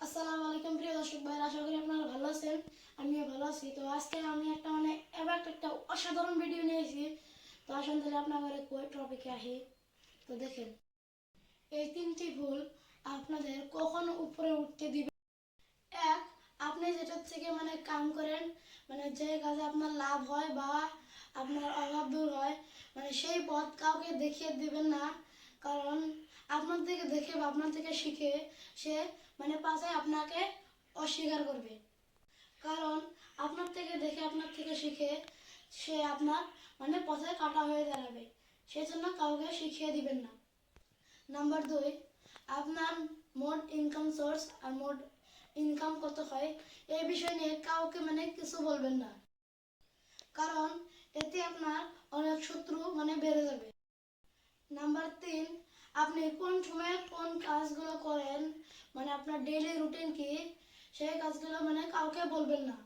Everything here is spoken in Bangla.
আসসালামু আলাইকুম প্রিয় দর্শক ভাই, আশা করি আপনারা ভালো আছেন। আমিও ভালো আছি। তো আজকে আমি একটা অসাধারণ ভিডিও নিয়েছি। তো আসুন তাহলে আপনাদের কোই টপিকে আসি। তো দেখেন, এই তিনটি ভুল আপনাদের কখনো উপরে উঠতে দিবে। এক, আপনি যেটার থেকে কাম করেন, যে কাজে আপনার লাভ হয় বা আপনার অভাব দূর হয়, সেই পথ কাউকে দেখিয়ে দিবেন না। কারণ আপনার থেকে দেখে বা আপনার থেকে শিখে সে পাশে আপনাকে অস্বীকার করবে। কারণ আপনার থেকে দেখে আপনার থেকে শিখে সে আপনার পথে কাটা হয়ে দাঁড়াবে। সেজন্য কাউকে শিখিয়ে দিবেন না। নাম্বার দুই, আপনার মোট ইনকাম সোর্স আর মোট ইনকাম কত হয় এই বিষয় নিয়ে কাউকে কিছু বলবেন না। কারণ এতে আপনার অনেক শত্রু বেড়ে যাবে। নাম্বার তিন, আপনি কোন সময়ে কোন কাজগুলো করেন, আপনার ডেইলি রুটিন কি, সেই কাজগুলো কাউকে বলবেন না।